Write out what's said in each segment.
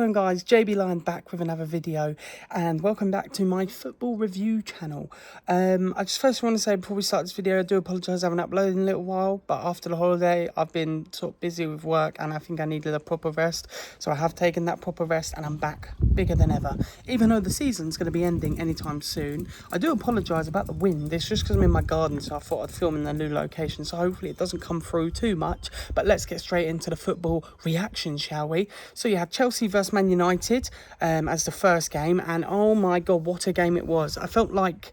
going on, guys? JB Lion back with another video, and welcome back to my football review channel. I just first want to say before we start this video, I do apologise I haven't uploaded in a little while, but after the holiday I've been sort of busy with work and I think I needed a proper rest, so I have taken that proper rest and I'm back bigger than ever. Even though the season's going to be ending anytime soon, I do apologise about the wind. It's just because I'm in my garden, so I thought I'd film in a new location, so hopefully it doesn't come through too much. But let's get straight into the football reaction, shall we? So you had Chelsea versus Man United as the first game, and oh my god, what a game it was. I felt like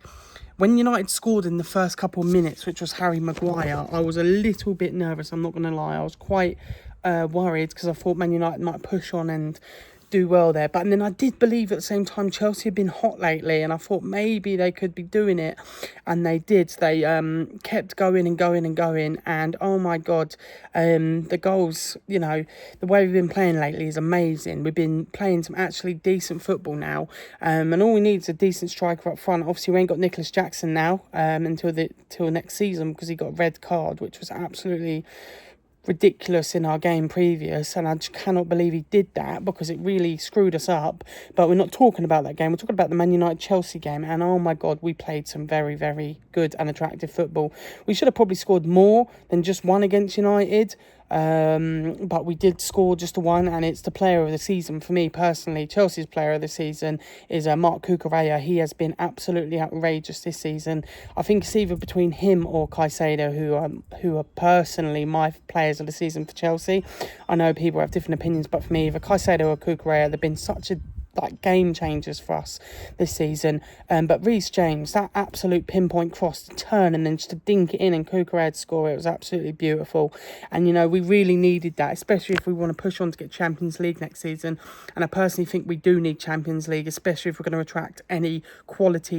when United scored in the first couple of minutes, which was Harry Maguire, I was a little bit nervous, I'm not going to lie. I was quite worried because I thought Man United might push on and do well there. But then I did believe at the same time Chelsea had been hot lately, and I thought maybe they could be doing it, and they did. They kept going and going and going, and oh my god, the goals, you know, the way we've been playing lately is amazing. We've been playing some actually decent football now, and all we need is a decent striker up front. Obviously we ain't got Nicholas Jackson now till next season because he got a red card, which was absolutely ridiculous in our game previous, and I just cannot believe he did that because it really screwed us up. But we're not talking about that game, we're talking about the Man United Chelsea game, and oh my god, we played some very, very good and attractive football. We should have probably scored more than just one against United, but we did score just the one, and it's the player of the season for me personally. Chelsea's player of the season is Marc Cucurella. He has been absolutely outrageous this season. I think it's either between him or Caicedo who are personally my players of the season for Chelsea. I know people have different opinions, but for me, either Caicedo or Cucurella, they've been such a game changers for us this season. But Reece James, that absolute pinpoint cross to turn and then just to dink it in and Cucurella score, it was absolutely beautiful. And you know, we really needed that, especially if we want to push on to get Champions League next season. And I personally think we do need Champions League, especially if we're going to attract any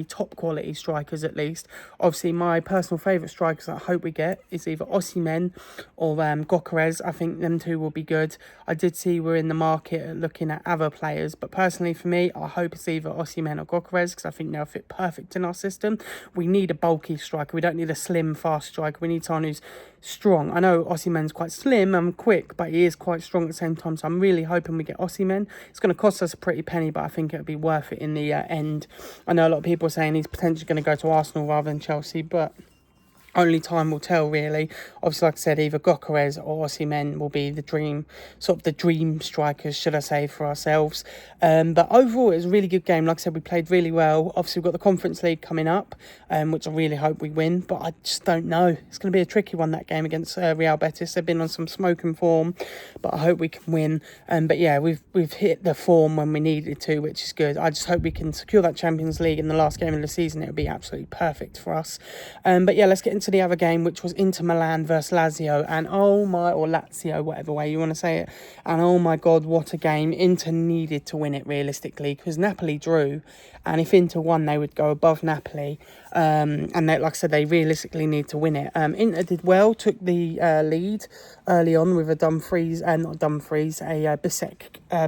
top quality strikers at least. Obviously my personal favourite strikers that I hope we get is either Osimhen or Gyökeres. I think them two will be good. I did see we're in the market looking at other players, but personally for me, I hope it's either Osimhen or Gyökeres because I think they'll fit perfect in our system. We need a bulky striker. We don't need a slim, fast striker. We need someone who's strong. I know Osimhen's quite slim and quick, but he is quite strong at the same time. So I'm really hoping we get Osimhen. It's going to cost us a pretty penny, but I think it'll be worth it in the end. I know a lot of people are saying he's potentially going to go to Arsenal rather than Chelsea, but only time will tell, really. Obviously, like I said, either Gyökeres or Osimhen will be the dream strikers, should I say, for ourselves. But overall, it was a really good game. Like I said, we played really well. Obviously, we've got the Conference League coming up, which I really hope we win. But I just don't know. It's going to be a tricky one, that game against Real Betis. They've been on some smoking form, but I hope we can win. But yeah, we've hit the form when we needed to, which is good. I just hope we can secure that Champions League in the last game of the season. It would be absolutely perfect for us. But yeah, let's get into the other game, which was Inter Milan versus Lazio, and or Lazio, whatever way you want to say it, and oh my god, what a game. Inter needed to win it realistically because Napoli drew, and if Inter won they would go above Napoli, and they, like I said, they realistically need to win it. Inter did well, took the lead early on with a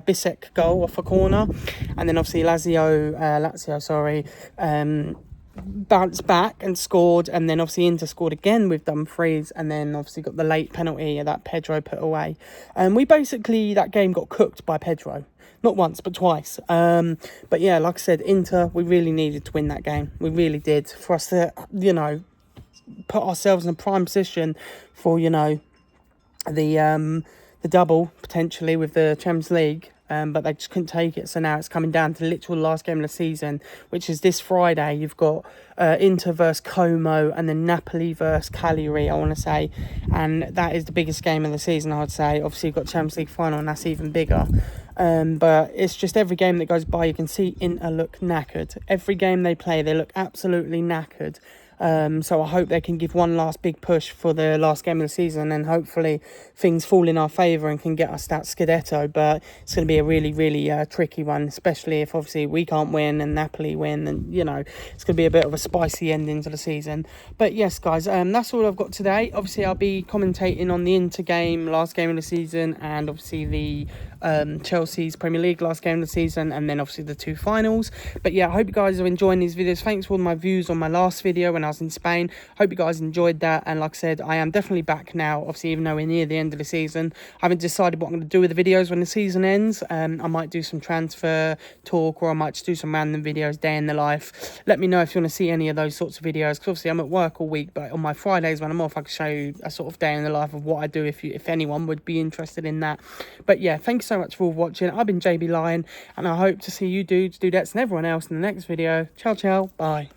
Bissek goal off a corner, and then obviously Lazio bounced back and scored, and then obviously Inter scored again with Dumfries, and then obviously got the late penalty that Pedro put away. We basically, that game got cooked by Pedro, not once but twice. But yeah, like I said, Inter, we really needed to win that game. We really did, for us to, you know, put ourselves in a prime position for, you know, the double potentially with the Champions League. But they just couldn't take it. So now it's coming down to the literal last game of the season, which is this Friday. You've got Inter versus Como, and then Napoli versus Cagliari, I want to say. And that is the biggest game of the season, I would say. Obviously, you've got Champions League final, and that's even bigger. But it's just every game that goes by, you can see Inter look knackered. Every game they play, they look absolutely knackered. So I hope they can give one last big push for the last game of the season, and hopefully things fall in our favour and can get us that Scudetto. But it's going to be a really, really tricky one, especially if obviously we can't win and Napoli win, and you know, it's going to be a bit of a spicy ending to the season. But yes, guys, that's all I've got today. Obviously I'll be commentating on the Inter game, last game of the season, and obviously the Chelsea's Premier League last game of the season, and then obviously the two finals. But yeah, I hope you guys are enjoying these videos. Thanks for all my views on my last video when I was was in Spain. Hope you guys enjoyed that. And like I said, I am definitely back now. Obviously, even though we're near the end of the season, I haven't decided what I'm going to do with the videos when the season ends. I might do some transfer talk, or I might just do some random videos, day in the life. Let me know if you want to see any of those sorts of videos, because obviously I'm at work all week, but on my Fridays when I'm off, I can show you a sort of day in the life of what I do if anyone would be interested in that. But yeah, thank you so much for watching. I've been JB Lion, and I hope to see you dudes, dudettes, and everyone else in the next video. Ciao, ciao, bye.